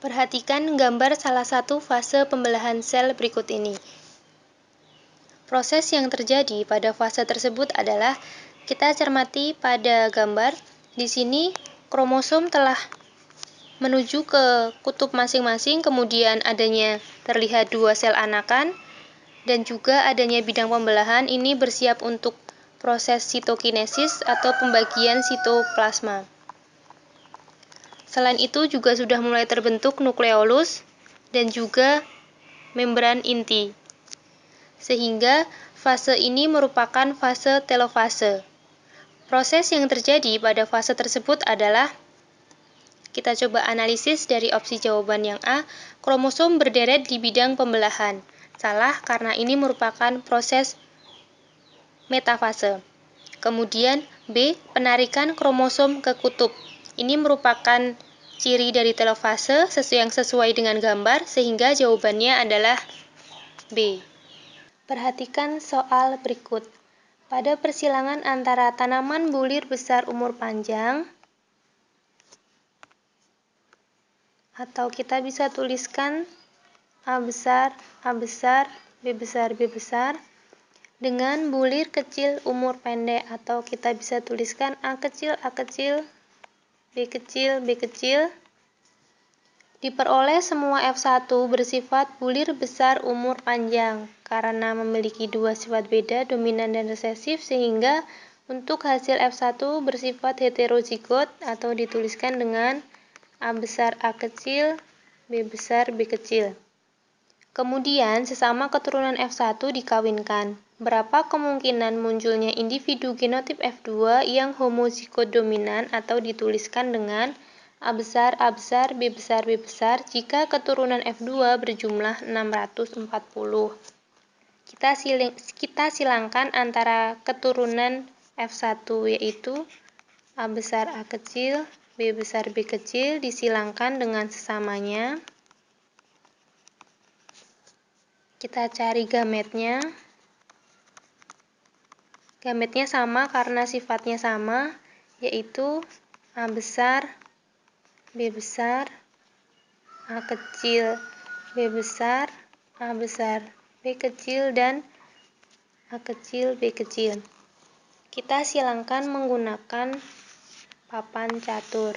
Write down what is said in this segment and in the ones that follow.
Perhatikan gambar salah satu fase pembelahan sel berikut ini. Proses yang terjadi pada fase tersebut adalah kita cermati pada gambar. Di sini kromosom telah menuju ke kutub masing-masing, kemudian adanya terlihat dua sel anakan dan juga adanya bidang pembelahan ini bersiap untuk proses sitokinesis atau pembagian sitoplasma. Selain itu juga sudah mulai terbentuk nukleolus dan juga membran inti. Sehingga fase ini merupakan fase telofase. Proses yang terjadi pada fase tersebut adalah, kita coba analisis dari opsi jawaban yang A, kromosom berderet di bidang pembelahan. Salah karena ini merupakan proses metafase. Kemudian B, penarikan kromosom ke kutub. Ini merupakan ciri dari telofase yang sesuai dengan gambar, sehingga jawabannya adalah B. Perhatikan soal berikut. Pada persilangan antara tanaman bulir besar umur panjang, atau kita bisa tuliskan A besar, B besar, B besar, dengan bulir kecil umur pendek, atau kita bisa tuliskan A kecil, B kecil, B kecil, diperoleh semua F1 bersifat bulir besar umur panjang karena memiliki dua sifat beda, dominan dan resesif, sehingga untuk hasil F1 bersifat heterozigot atau dituliskan dengan A besar, A kecil, B besar, B kecil. Kemudian sesama keturunan F1 dikawinkan. Berapa kemungkinan munculnya individu genotip F2 yang homozigot dominan atau dituliskan dengan A besar, B besar, B besar jika keturunan F2 berjumlah 640. Kita silangkan antara keturunan F1 yaitu A besar, A kecil, B besar, B kecil disilangkan dengan sesamanya. Kita cari gametnya. Gametnya sama karena sifatnya sama, yaitu A besar, B besar, A kecil, B besar, A besar, B kecil, dan A kecil, B kecil. Kita silangkan menggunakan papan catur.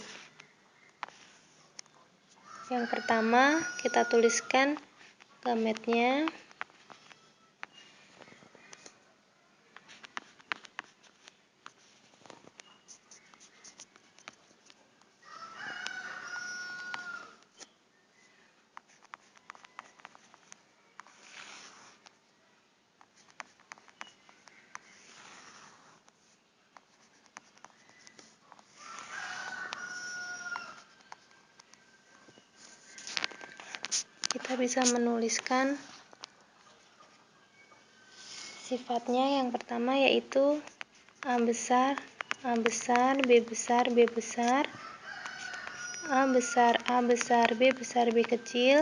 Yang pertama, kita tuliskan gametnya. Kita bisa menuliskan sifatnya. Yang pertama yaitu A besar, B besar, B besar, A besar, B besar, B kecil,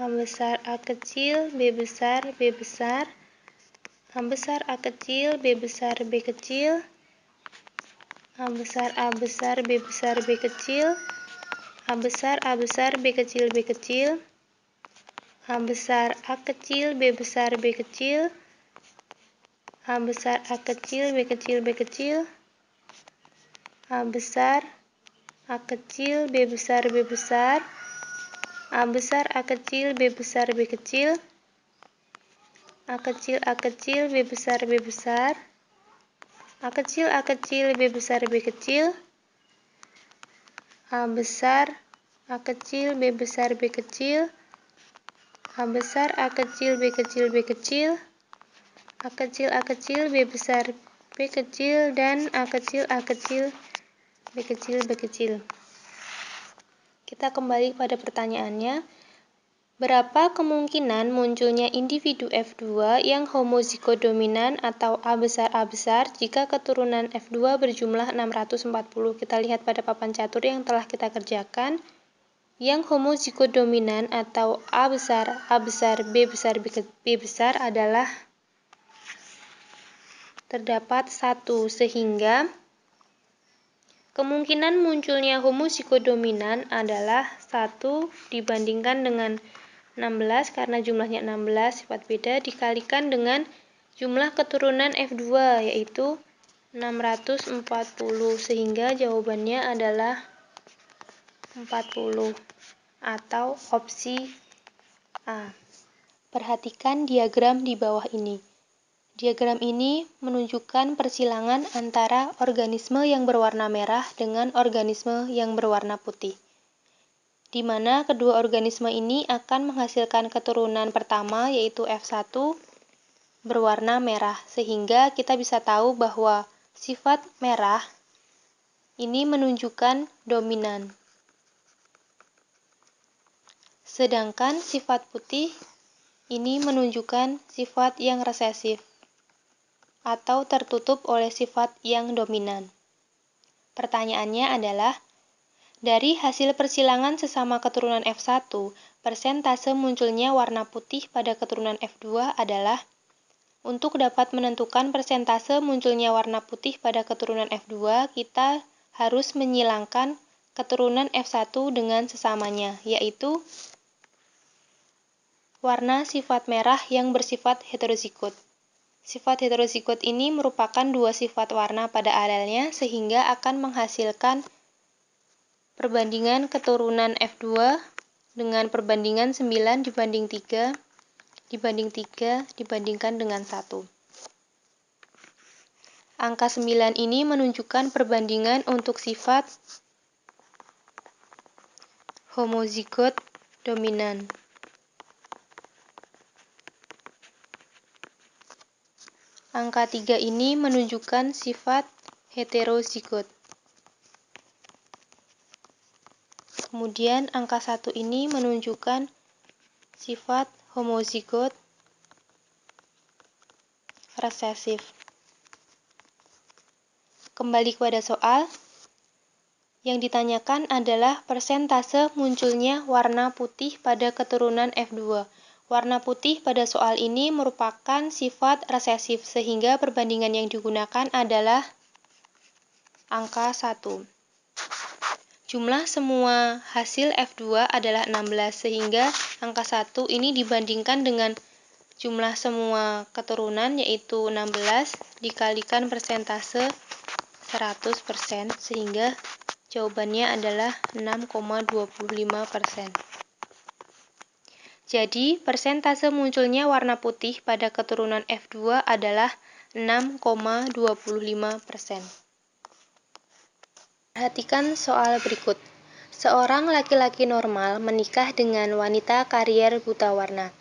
A besar, A kecil, B besar, B besar, A besar, A kecil, B besar, B kecil, A besar, B besar, B kecil, A besar, B kecil, B kecil, A besar, A kecil, B besar, B kecil, A besar, A kecil, B kecil, B kecil, A besar, A kecil, B besar, B besar, A besar, A kecil, B besar, B kecil, A kecil, A kecil, B besar, B besar, A kecil, A kecil, B besar, B kecil, A besar, A kecil, B besar, B kecil, A besar, A kecil, B kecil, B kecil, A kecil, A kecil, B besar, B kecil, dan A kecil, A kecil, B kecil, B kecil. Kita kembali pada pertanyaannya. Berapa kemungkinan munculnya individu F2 yang homozigot dominan atau A besar jika keturunan F2 berjumlah 640? Kita lihat pada papan catur yang telah kita kerjakan. Yang homozigot dominan atau A besar, B besar, B besar adalah terdapat 1, sehingga Kemungkinan munculnya homozigot dominan adalah 1 dibandingkan dengan 16 karena jumlahnya 16 sifat beda dikalikan dengan jumlah keturunan F2 yaitu 640 sehingga jawabannya adalah 40 atau opsi A. Perhatikan diagram di bawah ini. Diagram ini menunjukkan persilangan antara organisme yang berwarna merah dengan organisme yang berwarna putih, di mana kedua organisme ini akan menghasilkan keturunan pertama yaitu F1 berwarna merah, sehingga kita bisa tahu bahwa sifat merah ini menunjukkan dominan. Sedangkan sifat putih ini menunjukkan sifat yang resesif atau tertutup oleh sifat yang dominan. Pertanyaannya adalah, dari hasil persilangan sesama keturunan F1, persentase munculnya warna putih pada keturunan F2 adalah, untuk dapat menentukan persentase munculnya warna putih pada keturunan F2, kita harus menyilangkan keturunan F1 dengan sesamanya, yaitu warna sifat merah yang bersifat heterozigot. Sifat heterozigot ini merupakan dua sifat warna pada alelnya sehingga akan menghasilkan perbandingan keturunan F2 dengan perbandingan 9 dibanding 3 dibanding 3 dibandingkan dengan 1. Angka 9 ini menunjukkan perbandingan untuk sifat homozigot dominan. Angka 3 ini menunjukkan sifat heterozigot. Kemudian angka 1 ini menunjukkan sifat homozigot resesif. Kembali kepada soal, yang ditanyakan adalah persentase munculnya warna putih pada keturunan F2. Warna putih pada soal ini merupakan sifat resesif, sehingga perbandingan yang digunakan adalah angka 1. Jumlah semua hasil F2 adalah 16, sehingga angka 1 ini dibandingkan dengan jumlah semua keturunan yaitu 16 dikalikan persentase 100%, sehingga jawabannya adalah 6,25%. Jadi, persentase munculnya warna putih pada keturunan F2 adalah 6,25%. Perhatikan soal berikut. Seorang laki-laki normal menikah dengan wanita karier buta warna.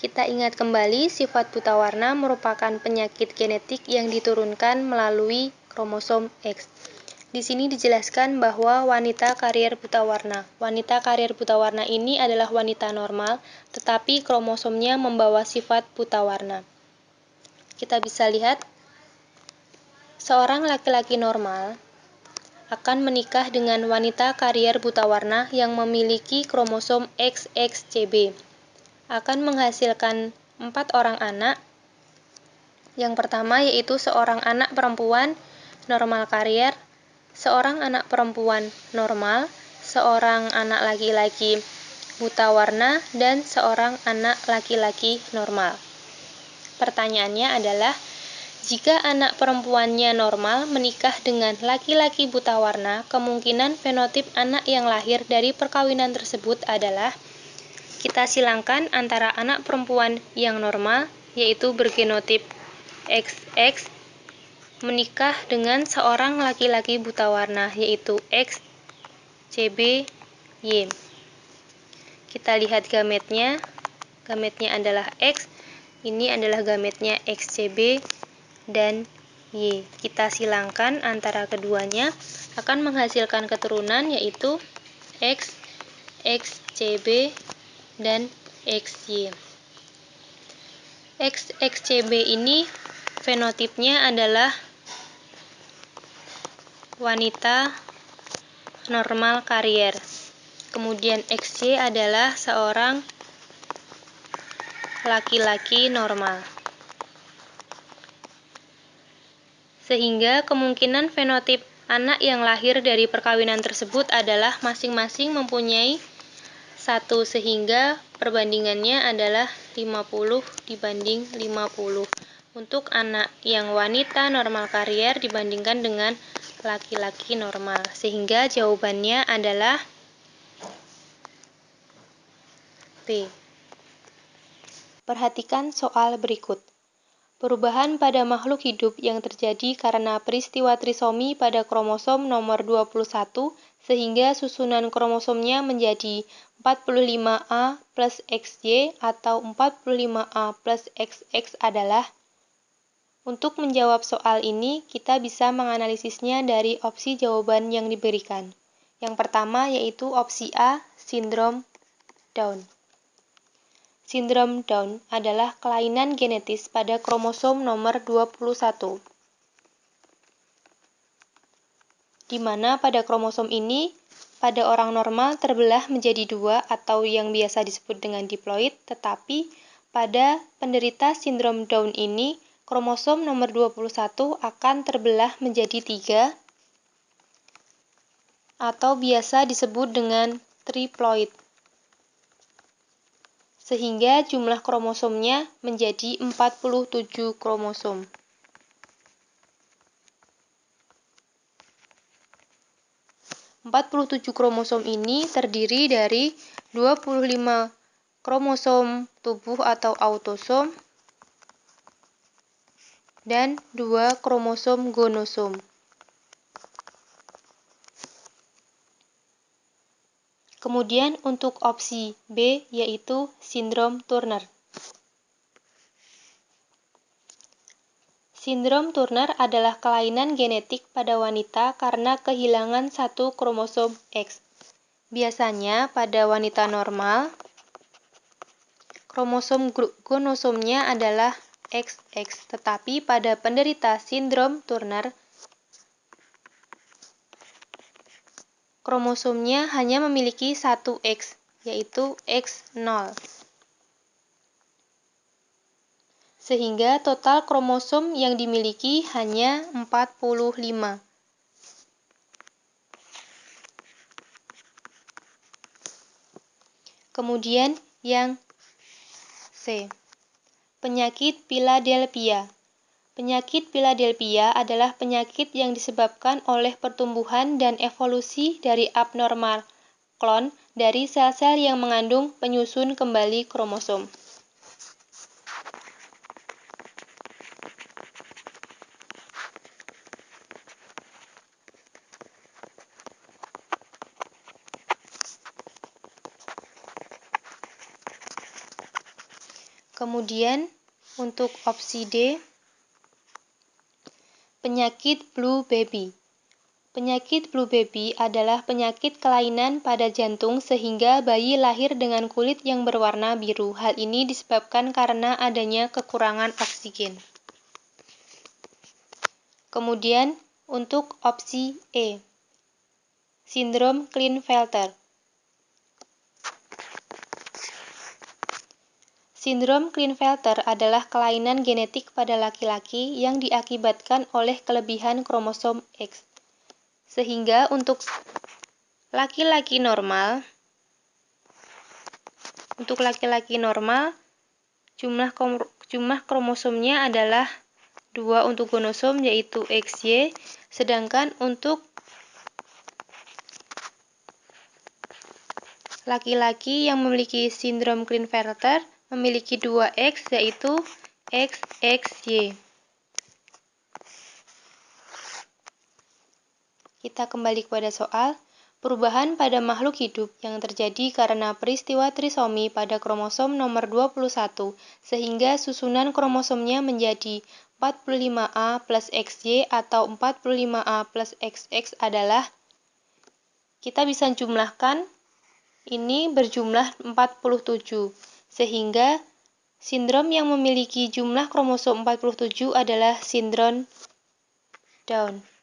Kita ingat kembali, sifat buta warna merupakan penyakit genetik yang diturunkan melalui kromosom X. Di sini dijelaskan bahwa wanita karier buta warna. Wanita karier buta warna ini adalah wanita normal, tetapi kromosomnya membawa sifat buta warna. Kita bisa lihat, seorang laki-laki normal akan menikah dengan wanita karier buta warna yang memiliki kromosom XXCB. Akan menghasilkan 4 orang anak. Yang pertama yaitu seorang anak perempuan normal karier, seorang anak perempuan normal, seorang anak laki-laki buta warna, dan seorang anak laki-laki normal. Pertanyaannya adalah, jika anak perempuannya normal menikah dengan laki-laki buta warna, kemungkinan fenotip anak yang lahir dari perkawinan tersebut adalah, kita silangkan antara anak perempuan yang normal, yaitu bergenotip XX, menikah dengan seorang laki-laki buta warna, yaitu XCBY. Kita lihat gametnya. Gametnya adalah X, ini adalah gametnya XCB dan Y. Kita silangkan antara keduanya, akan menghasilkan keturunan yaitu X, XCB, dan XY. XCB ini fenotipnya adalah wanita normal karier. Kemudian XY adalah seorang laki-laki normal. Sehingga kemungkinan fenotip anak yang lahir dari perkawinan tersebut adalah masing-masing mempunyai 1, sehingga perbandingannya adalah 50 dibanding 50. Untuk anak yang wanita normal karier dibandingkan dengan laki-laki normal, sehingga jawabannya adalah B. Perhatikan soal berikut. Perubahan pada makhluk hidup yang terjadi karena peristiwa trisomi pada kromosom nomor 21 sehingga susunan kromosomnya menjadi 45A plus XY atau 45A plus XX adalah. Untuk menjawab soal ini, kita bisa menganalisisnya dari opsi jawaban yang diberikan. Yang pertama yaitu opsi A, sindrom Down. Sindrom Down adalah kelainan genetis pada kromosom nomor 21, di mana pada kromosom ini, pada orang normal terbelah menjadi 2 atau yang biasa disebut dengan diploid, tetapi pada penderita sindrom Down ini, kromosom nomor 21 akan terbelah menjadi 3 atau biasa disebut dengan triploid, sehingga jumlah kromosomnya menjadi 47 kromosom. Empat puluh tujuh kromosom ini terdiri dari 25 kromosom tubuh atau autosom dan 2 kromosom gonosom. Kemudian untuk opsi B yaitu sindrom Turner. Sindrom Turner adalah kelainan genetik pada wanita karena kehilangan 1 kromosom X. Biasanya pada wanita normal, kromosom gonosomnya adalah XX, tetapi pada penderita sindrom Turner, kromosomnya hanya memiliki 1 X, yaitu X0. Sehingga total kromosom yang dimiliki hanya 45. Kemudian yang C. Penyakit Philadelphia. Penyakit Philadelphia adalah penyakit yang disebabkan oleh pertumbuhan dan evolusi dari abnormal klon dari sel-sel yang mengandung penyusun kembali kromosom. Kemudian untuk opsi D, penyakit Blue Baby. Penyakit Blue Baby adalah penyakit kelainan pada jantung sehingga bayi lahir dengan kulit yang berwarna biru. Hal ini disebabkan karena adanya kekurangan oksigen. Kemudian untuk opsi E, sindrom Klinefelter. Sindrom Klinefelter adalah kelainan genetik pada laki-laki yang diakibatkan oleh kelebihan kromosom X. Sehingga untuk laki-laki normal, jumlah kromosomnya adalah 2 untuk gonosom yaitu XY, sedangkan untuk laki-laki yang memiliki sindrom Klinefelter memiliki 2 X yaitu XXY. Kita kembali kepada soal. Perubahan pada makhluk hidup yang terjadi karena peristiwa trisomi pada kromosom nomor 21 sehingga susunan kromosomnya menjadi 45A plus XY atau 45A plus XX adalah, kita bisa jumlahkan, ini berjumlah 47, sehingga sindrom yang memiliki jumlah kromosom 47 adalah sindrom Down.